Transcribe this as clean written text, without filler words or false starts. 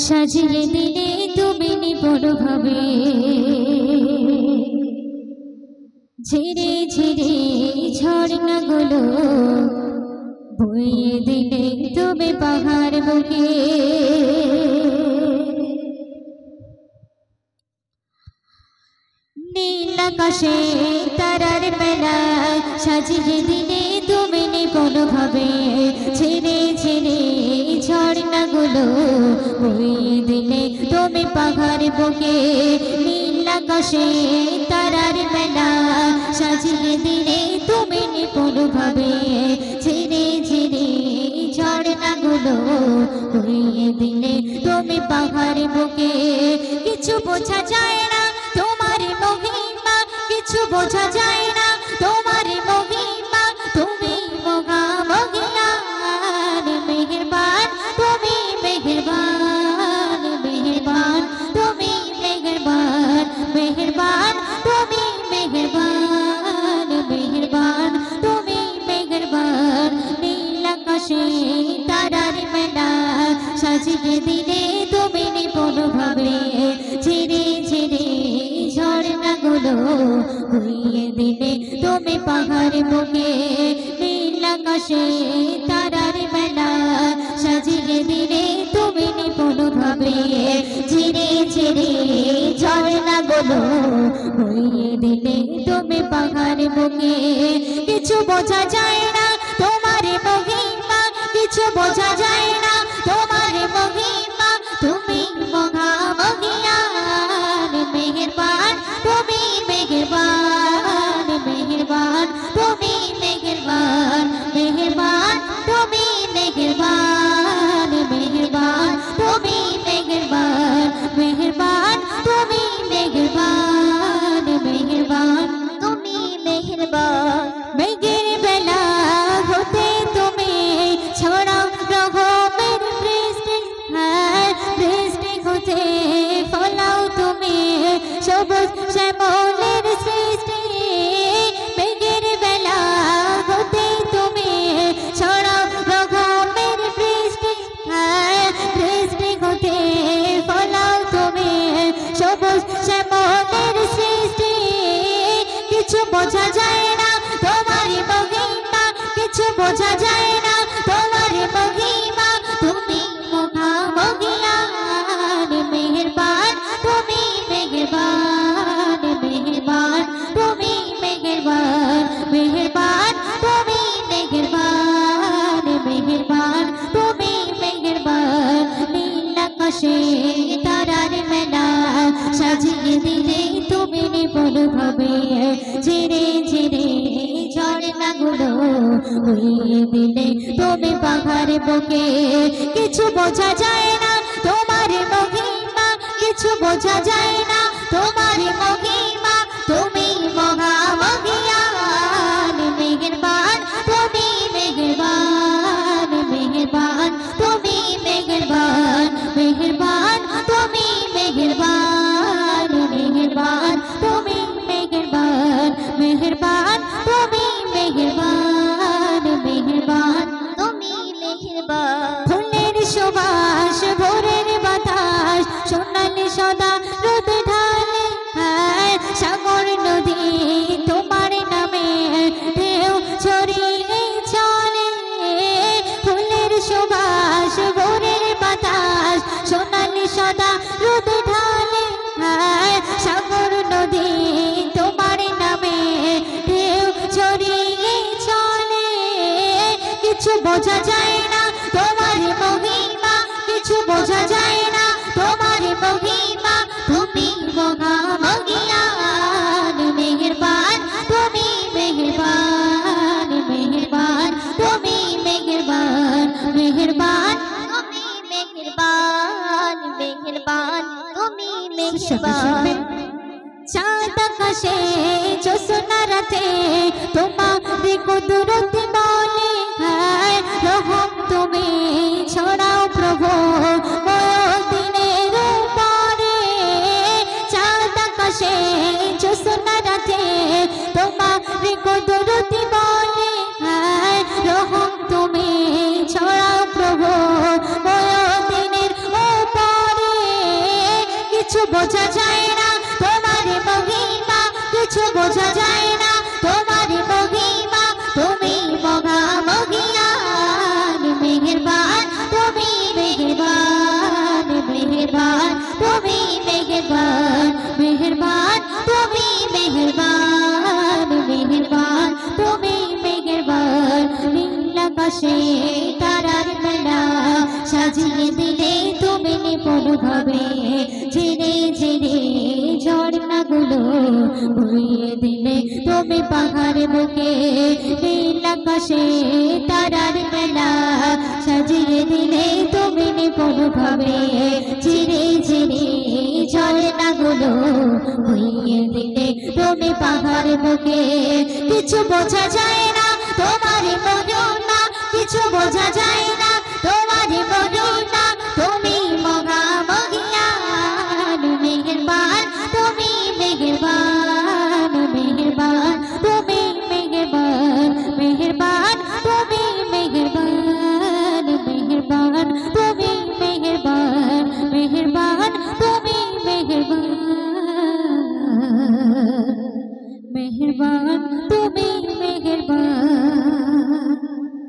সাজিয়ে দিলে তুমি নিপুণ ভাবে, ঝিরে ঝিরে ঝর্ণাগুলো বইয়ে দিলে তুমি পাহাড় বুকে। নীল আকাশে তারার মেলায় সাজিয়ে দিলে তুমি নিপুণ ভাবে, ঝিরে ঝিরে ঝর্ণাগুলো বইয়ে দিলে তুমি পাহাড় বুকে। নীল আকাশে তারার মেলায় সাজিয়ে দিলে তুমি নিপুণ ভাবে, ঝিরে ঝিরে ঝর্ণাগুলো বইয়ে দিলে তুমি পাহাড় বুকে। কিছু বোঝা যায় না তোমার মহিমা, কিছু বোঝা যায় না তোমার মহিমা, তুমি মহামহিয়ান মেহেরবান, তুমি মেহেরবান মেহেরবান, তুমি মেহেরবান মেহেরবান, তুমি মেহেরবান মেহেরবান, তুমি মেহেরবান। নীল আকাশে তারার মেলা সাজিয়ে দিলে তুমি নিপুণ ভাবে, ঝিরে ঝিরে ঝর্ণাগুলো বইয়ে দিলে তুমি পাহাড় বুকে। নীল আকাশে তারার মেলা সাজিয়ে দিলে তুমি নিপুণ ভাবে, ঝিরে ঝিরে ঝর্ণাগুলো বইয়ে দিলে তুমি পাহাড় বুকে। কিছু বোঝা যায় না তোমার মহিমা, কিছু বোঝা যায় না তোমার মহিমা, তুমি মহামহিয়ান মেহেরবান, তুমি মেহেরবান মেহেরবান, তুমি মেহেরবান মেহেরবান, তুমি মেহেরবান মেহেরবান, তুমি মেহেরবান মেহেরবান, তুমি মেহেরবান মেহেরবান, তুমি মেহেরবান। মেঘের বেলা হতে তুমি ছড়াও রহমের বৃষ্টি, বৃষ্টি হতে ফলাও তুমি সবুজ শ্যামলের সৃষ্টি। মেঘের বেলা হতে তুমি ছড়াও রহমের বৃষ্টি, বৃষ্টি হতে ফলাও তুমি সবুজ শ্যামলের সৃষ্টি। কিছু বোঝা যায় না তোমার মহিমা, কিছু বোঝা যায় না তোমার মহিমা, তুমি মহামহিয়ান মেহেরবান, তুমি মেহেরবান মেহেরবান, তুমি মেহেরবান মেহেরবান, তুমি মেহেরবান মেহেরবান, তুমি মেহেরবান। নীল আকাশে তারার মেলা সাজিয়ে দিলে তুমি নিপুণ ভাবে, ঝিরে ঝিরে ঝর্ণাগুলো বইয়ে দিলে তুমি পাহাড় বুকে। কিছু বোঝা যায় না তোমার মহিমা, কিছু বোঝা যায় না তোমার মহিমা, তুমি মহামহিয়ান মেহেরবান, তুমি মেহেরবান মেহেরবান, তুমি মেহেরবান মেহেরবান, তুমি মেহেরবান মেহেরবান, তুমি মেহেরবান মেহেরবান, তুমি মেহেরবান মেহেরবান, তুমি মেহেরবান। ফুলের সুবাস ভোরের বাতাস সোনালি সদা রোদ ঢালে, সাগর নদী তোমার নামে ঢেউ ছড়িয়ে চলে। ফুলের সুবাস ভোরের বাতাস সোনালি সদা রোদ ঢালে, সাগর নদী তোমার নামে ঢেউ ছড়িয়ে চলে। কিছু বোঝা যায় না তোমার মহিমা, কিছু বোঝা যায় না তোমার মহিমা, তুমি মহামহিয়ান মেহেরবান, তুমি মেহেরবান মেহেরবান, তুমি মেহেরবান মেহেরবান, তুমি মেহেরবান মেহেরবান, তুমি মেহেরবান। চাঁদ আকাশে জ্যোৎস্না রাতে তোমার কুদরত বলে, রহম তুমি ছড়াও প্রভু দিনের পরে। চাঁদ আকাশে জ্যোৎস্না রাতে তোমার কুদরত বলে, রহম তুমি ছড়াও প্রভু দিনের পরে। কিছু বোঝা যায় না তোমার মহিমা, কিছু বোঝা যায় না তোমার মহিমা, তুমি মহা মহিয়ান মেহেরবান, তুমি মেহেরবান মেহেরবান, তুমি মেহেরবান মেহেরবান, তুমি মেহেরবান মেহেরবান, তুমি মেহেরবান। নীল আকাশে তারার মেলা সাজিয়ে দিলে তুমি নিপুণ ভাবে, ঝিরে ঝিরে ঝর্ণাগুলো বইয়ে দিলে তুমি পাহাড় বুকে। নীল আকাশে তারার মেলা সাজিয়ে দিলে তুমি নিপুণ ভাবে, ঝিরে ঝিরে ঝর্ণাগুলো বইয়ে দিলে তুমি পাহাড় বুকে। কিছু বোঝা যায় না তোমার মহিমা, কিছু বোঝা যায় না তোমার মহিমা, তুমি মহা মহিয়ান মেহেরবান, তুমি মেহেরবান মেহেরবান, তুমি মেহেরবান মেহেরবান, তুমি মেহেরবান মেহেরবান, তুমি মেহেরবান মেহেরবান, তুমি মেহেরবান মেহেরবান।